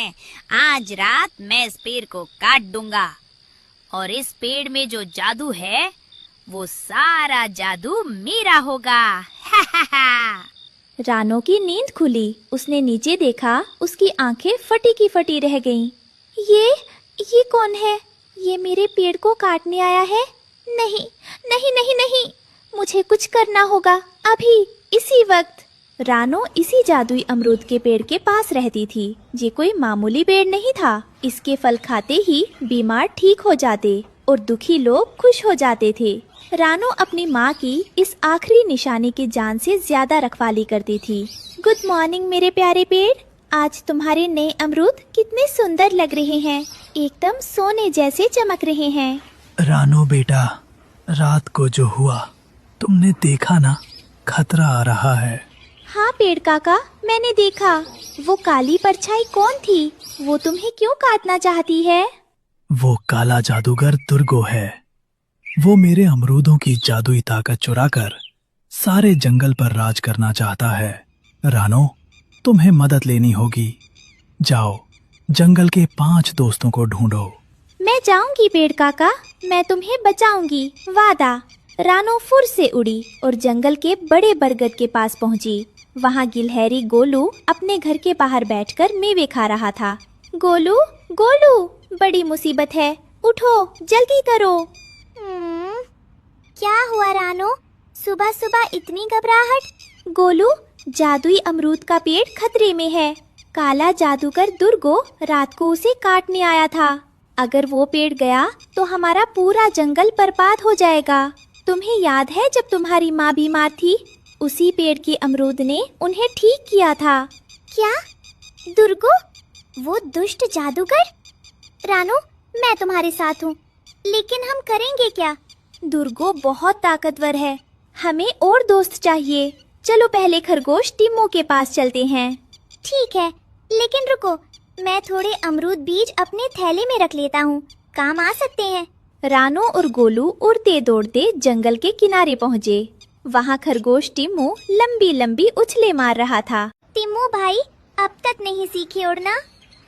हैं। आज रात मैं इस पेड़ को काट दूंगा और इस पेड़ में जो जादू है वो सारा जादू मेरा होगा। हा हा हा। रानो की नींद खुली। उसने नीचे देखा, उसकी आंखें फटी की फटी रह गईं। ये कौन है? ये मेरे पेड़ को काटने आया है? नहीं नहीं नहीं नहीं, मुझे कुछ करना होगा अभी, इसी वक्त। रानो इसी जादुई अमरूद के पेड़ के पास रहती थी। ये कोई मामूली पेड़ नहीं था। इसके फल खाते ही बीमार ठीक हो जाते और दुखी लोग खुश हो जाते थे। रानो अपनी माँ की इस आखिरी निशानी की जान से ज्यादा रखवाली करती थी। गुड मॉर्निंग मेरे प्यारे पेड़, आज तुम्हारे नए अमरूद कितने सुंदर लग रहे हैं, एकदम सोने जैसे चमक रहे हैं। रानो बेटा, रात को जो हुआ तुमने देखा ना, खतरा आ रहा है। हाँ पेड़ काका, मैंने देखा। वो काली परछाई कौन थी? वो तुम्हें क्यों काटना चाहती है? वो काला जादूगर दुर्गो है। वो मेरे अमरूदों की जादुई ताकत चुराकर सारे जंगल पर राज करना चाहता है। रानो, तुम्हें मदद लेनी होगी। जाओ, जंगल के 5 दोस्तों को ढूंढो। मैं जाऊंगी पेड़ काका, मैं तुम्हें बचाऊंगी, वादा। रानो फुर से उड़ी और जंगल के बड़े बरगद के पास पहुंची। वहां गिलहरी गोलू अपने घर के बाहर बैठकर मेवे खा रहा था। गोलू गोलू, बड़ी मुसीबत है, उठो जल्दी करो। क्या हुआ रानो, सुबह सुबह इतनी घबराहट? गोलू, जादुई अमरूद का पेड़ खतरे में है। काला जादूगर दुर्गो रात को उसे काटने आया था। अगर वो पेड़ गया तो हमारा पूरा जंगल बर्बाद हो जाएगा। तुम्हें याद है जब तुम्हारी माँ बीमार थी, उसी पेड़ की अमरूद ने उन्हें ठीक किया था। क्या? दुर्गो, वो दुष्ट जादूगर? रानो, मैं तुम्हारे साथ हूँ, लेकिन हम करेंगे क्या? दुर्गो बहुत ताकतवर है, हमें और दोस्त चाहिए। चलो पहले खरगोश टिम्मो के पास चलते हैं। ठीक है, लेकिन रुको, मैं थोड़े अमरूद बीज अपने थैले में रख लेता हूँ, काम आ सकते हैं। रानो और गोलू उड़ते दौड़ते जंगल के किनारे पहुँचे। वहाँ खरगोश टिम्मो लंबी लंबी उछले मार रहा था। टिम्मो भाई, अब तक नहीं सीखे उड़ना?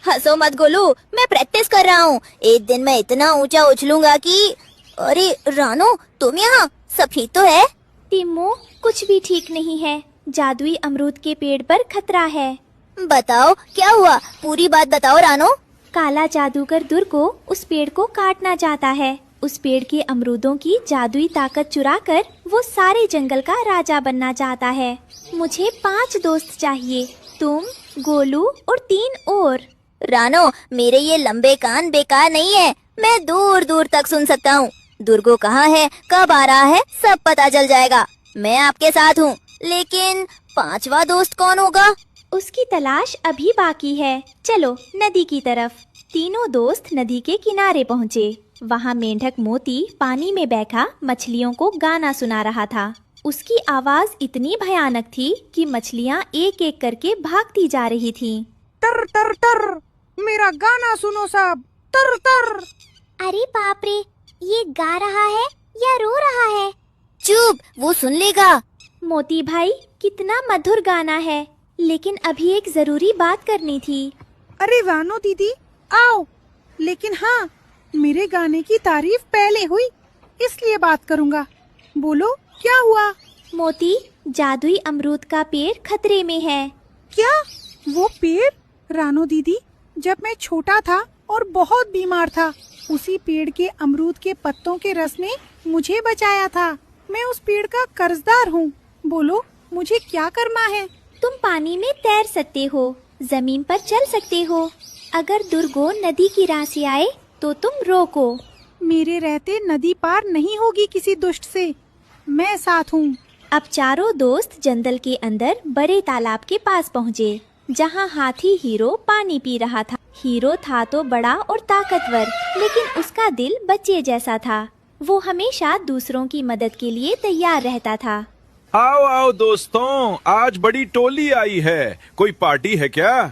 हंसो मत गोलू, मैं प्रैक्टिस कर रहा हूँ। एक दिन मैं इतना ऊंचा उछलूंगा कि... अरे रानो, तुम यहाँ? सब ठीक तो है? टिम्मो, कुछ भी ठीक नहीं है। जादुई अमरूद के पेड़ पर खतरा है। बताओ क्या हुआ, पूरी बात बताओ रानो। काला जादूगर दुर्गो उस पेड़ को काटना चाहता है। उस पेड़ के अमरूदों की जादुई ताकत चुराकर वो सारे जंगल का राजा बनना चाहता है। मुझे 5 दोस्त चाहिए, तुम, गोलू और 3 और। रानो, मेरे ये लंबे कान बेकार नहीं है, मैं दूर दूर तक सुन सकता हूँ। दुर्गो कहाँ है, कब आ रहा है, सब पता चल जाएगा। मैं आपके साथ हूँ, लेकिन 5वां दोस्त कौन होगा? उसकी तलाश अभी बाकी है। चलो नदी की तरफ। तीनों दोस्त नदी के किनारे पहुँचे। वहाँ मेंढक मोती पानी में बैठा मछलियों को गाना सुना रहा था। उसकी आवाज इतनी भयानक थी कि मछलियाँ एक एक करके भागती जा रही थीं। टर टर टर, मेरा गाना सुनो सब, टर टर। अरे बाप रे, ये गा रहा है या रो रहा है? चुप, वो सुन लेगा। मोती भाई, कितना मधुर गाना है, लेकिन अभी एक जरूरी बात करनी थी। अरे रानो दीदी, आओ। लेकिन हाँ, मेरे गाने की तारीफ पहले हुई, इसलिए बात करूँगा। बोलो क्या हुआ? मोती, जादुई अमरूद का पेड़ खतरे में है। क्या? वो पेड़? रानो दीदी, जब मैं छोटा था और बहुत बीमार था, उसी पेड़ के अमरूद के पत्तों के रस ने मुझे बचाया था। मैं उस पेड़ का कर्जदार हूँ। बोलो मुझे क्या करना है? तुम पानी में तैर सकते हो, जमीन पर चल सकते हो। अगर दुर्गो नदी की राह से आए तो तुम रोको। मेरे रहते नदी पार नहीं होगी किसी दुष्ट से, मैं साथ हूँ। अब चारों दोस्त जंगल के अंदर बड़े तालाब के पास पहुँचे, जहाँ हाथी हीरो पानी पी रहा था। हीरो था तो बड़ा और ताकतवर, लेकिन उसका दिल बच्चे जैसा था। वो हमेशा दूसरों की मदद के लिए तैयार रहता था। आओ आओ दोस्तों, आज बड़ी टोली आई है, कोई पार्टी है क्या?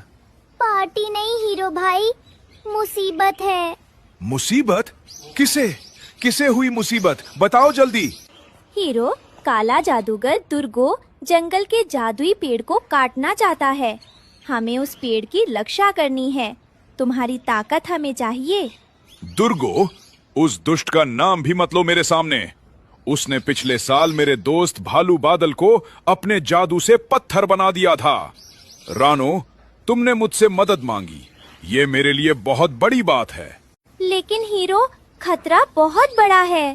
पार्टी नहीं हीरो भाई, मुसीबत है। मुसीबत? किसे किसे हुई मुसीबत, बताओ जल्दी। हीरो, काला जादूगर दुर्गो जंगल के जादुई पेड़ को काटना चाहता है। हमें उस पेड़ की रक्षा करनी है। तुम्हारी ताकत हमें चाहिए। दुर्गो, उस दुष्ट का नाम भी मत लो मेरे सामने। उसने पिछले साल मेरे दोस्त भालू बादल को अपने जादू से पत्थर बना दिया था। रानो, तुमने मुझसे मदद मांगी, ये मेरे लिए बहुत बड़ी बात है। लेकिन हीरो, खतरा बहुत बड़ा है।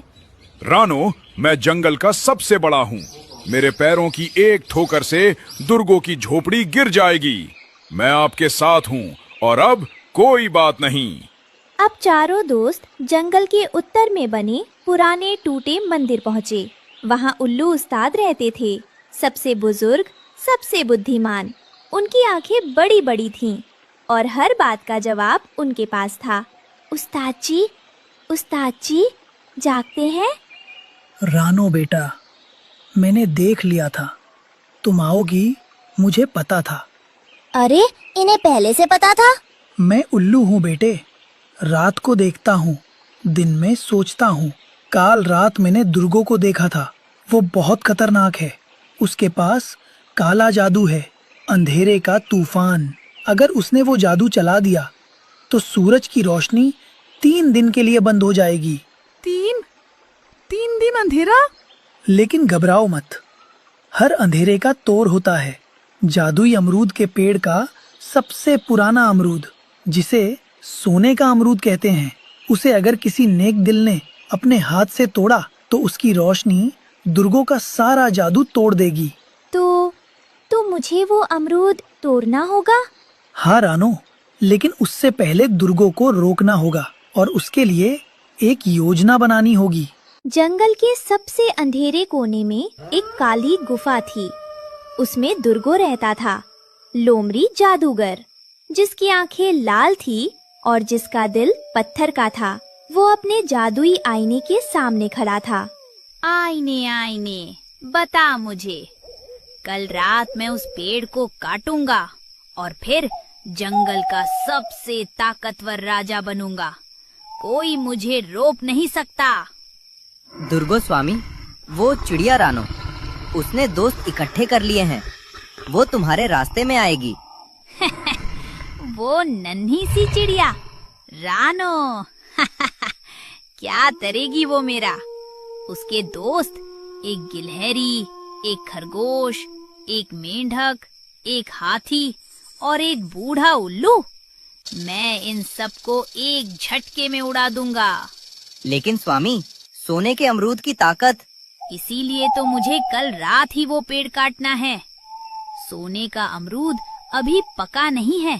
रानो, मैं जंगल का सबसे बड़ा हूँ। मेरे पैरों की एक ठोकर से दुर्गो की झोपड़ी गिर जाएगी। मैं आपके साथ हूँ और अब कोई बात नहीं। अब चारों दोस्त जंगल के उत्तर में बने पुराने टूटे मंदिर पहुँचे। वहाँ उल्लू उस्ताद रहते थे, सबसे बुजुर्ग, सबसे बुद्धिमान। उनकी आंखें बड़ी बड़ी थीं और हर बात का जवाब उनके पास था। उस्ताद जी, जागते हैं? रानो बेटा, मैंने देख लिया था तुम आओगी, मुझे पता था। अरे, इन्हें पहले से पता था? मैं उल्लू हूँ बेटे, रात को देखता हूँ, दिन में सोचता हूँ। काल रात मैंने दुर्गो को देखा था, वो बहुत खतरनाक है। उसके पास काला जादू है, अंधेरे का तूफान। अगर उसने वो जादू चला दिया तो सूरज की रोशनी 3 दिन के लिए बंद हो जाएगी। 3 दिन अंधेरा? लेकिन घबराओ मत, हर अंधेरे का तोड़ होता है। जादुई अमरूद के पेड़ का सबसे पुराना अमरूद, जिसे सोने का अमरूद कहते हैं, उसे अगर किसी नेक दिल ने अपने हाथ से तोड़ा तो उसकी रोशनी दुर्गो का सारा जादू तोड़ देगी। तो मुझे वो अमरूद तोड़ना होगा? हाँ रानो, लेकिन उससे पहले दुर्गो को रोकना होगा और उसके लिए एक योजना बनानी होगी। जंगल के सबसे अंधेरे कोने में एक काली गुफा थी। उसमें दुर्गो रहता था, लोमड़ी जादूगर, जिसकी आंखें लाल थी और जिसका दिल पत्थर का था। वो अपने जादुई आईने के सामने खड़ा था। आईने, बता मुझे, कल रात मैं उस पेड़ को काटूंगा और फिर जंगल का सबसे ताकतवर राजा बनूंगा। कोई मुझे रोक नहीं सकता। दुर्गो स्वामी, वो चिड़िया रानो, उसने दोस्त इकट्ठे कर लिए हैं। वो तुम्हारे रास्ते में आएगी। वो नन्ही सी चिड़िया रानो क्या तरेगी वो मेरा। उसके दोस्त एक गिलहरी, एक खरगोश, एक मेंढक, एक हाथी और एक बूढ़ा उल्लू। मैं इन सबको एक झटके में उड़ा दूंगा। लेकिन स्वामी, सोने के अमरूद की ताकत। इसीलिए तो मुझे कल रात ही वो पेड़ काटना है। सोने का अमरूद अभी पका नहीं है।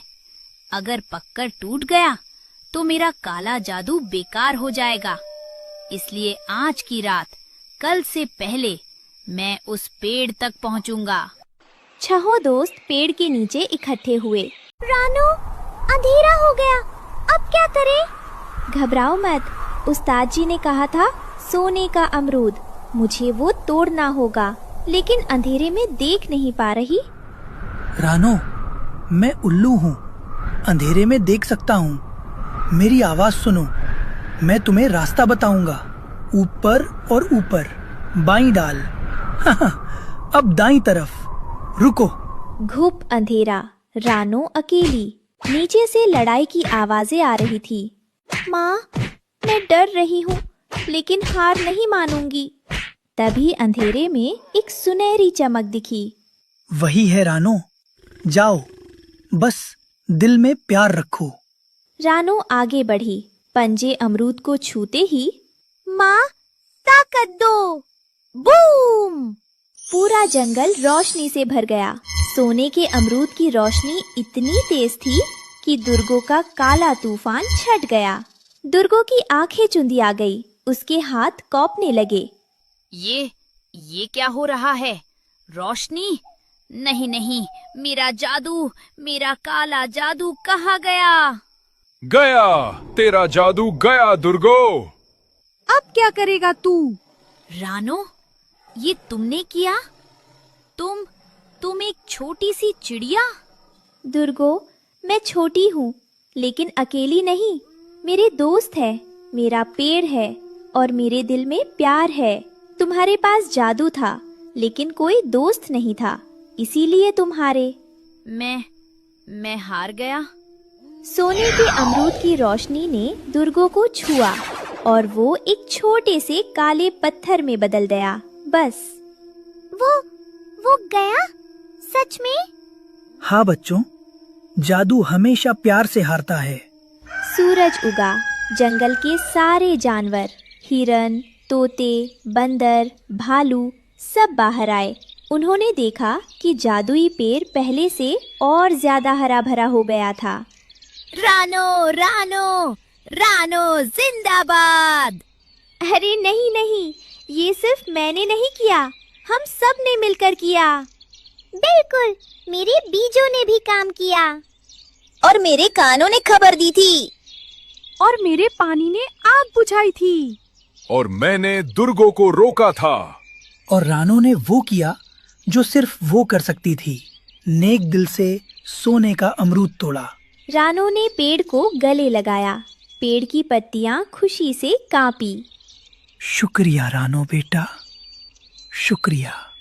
अगर पककर टूट गया तो मेरा काला जादू बेकार हो जाएगा। इसलिए आज की रात, कल से पहले मैं उस पेड़ तक पहुंचूंगा। छहों दोस्त पेड़ के नीचे इकट्ठे हुए। रानो, अंधेरा हो गया, अब क्या करें? घबराओ मत, उस्ताद जी ने कहा था सोने का अमरूद, मुझे वो तोड़ना होगा, लेकिन अंधेरे में देख नहीं पा रही। रानो, मैं उल्लू हूँ, अंधेरे में देख सकता हूँ। मेरी आवाज सुनो, मैं तुम्हें रास्ता बताऊंगा। ऊपर और ऊपर, बाईं डाल। अब दाईं तरफ, रुको। घुप अंधेरा, रानो अकेली। नीचे से लड़ाई की आवाजें आ रही थी। माँ, मैं डर रही हूँ, लेकिन हार नहीं मानूंगी। तभी अंधेरे में एक सुनहरी चमक दिखी। वही है रानो, जाओ, बस दिल में प्यार रखो। रानो आगे बढ़ी। पंजे अमरूद को छूते ही, माँ, ताकत दो! बूम! पूरा जंगल रोशनी से भर गया। सोने के अमरूद की रोशनी इतनी तेज थी कि दुर्गो का काला तूफान छट गया। दुर्गो की आंखें चुंधी आ गई, उसके हाथ कौपने लगे। ये क्या हो रहा है? रोशनी? नहीं, मेरा जादू, मेरा काला जादू कहाँ गया? गया, तेरा जादू गया दुर्गो। अब क्या करेगा तू? रानो, ये तुमने किया? तुम एक छोटी सी चिड़िया? दुर्गो, मैं छोटी हूँ, लेकिन अकेली नहीं। मेरे दोस्त है, मेरा पेड़ है और मेरे दिल में प्यार है। तुम्हारे पास जादू था, लेकिन कोई दोस्त नहीं था, इसीलिए तुम हारे। मैं हार गया? सोने के अमरूद की रोशनी ने दुर्गो को छुआ और वो एक छोटे से काले पत्थर में बदल गया। बस। वो गया? सच में? हाँ बच्चों, जादू हमेशा प्यार से हारता है। सूरज उगा। जंगल के सारे जानवर, हिरन, तोते, बंदर, भालू सब बाहर आए। उन्होंने देखा कि जादुई पेड़ पहले से और ज्यादा हरा भरा हो गया था। रानो रानो रानो जिंदाबाद। अरे नहीं नहीं, ये सिर्फ मैंने नहीं किया, हम सब ने मिलकर किया। बिल्कुल, मेरे बीजों ने भी काम किया। और मेरे कानों ने खबर दी थी। और मेरे पानी ने आग बुझाई थी। और मैंने दुर्गो को रोका था। और रानो ने वो किया जो सिर्फ वो कर सकती थी, नेक दिल से सोने का अमरूद तोड़ा। रानो ने पेड़ को गले लगाया। पेड़ की पत्तियां खुशी से कांपी। शुक्रिया रानो बेटा, शुक्रिया।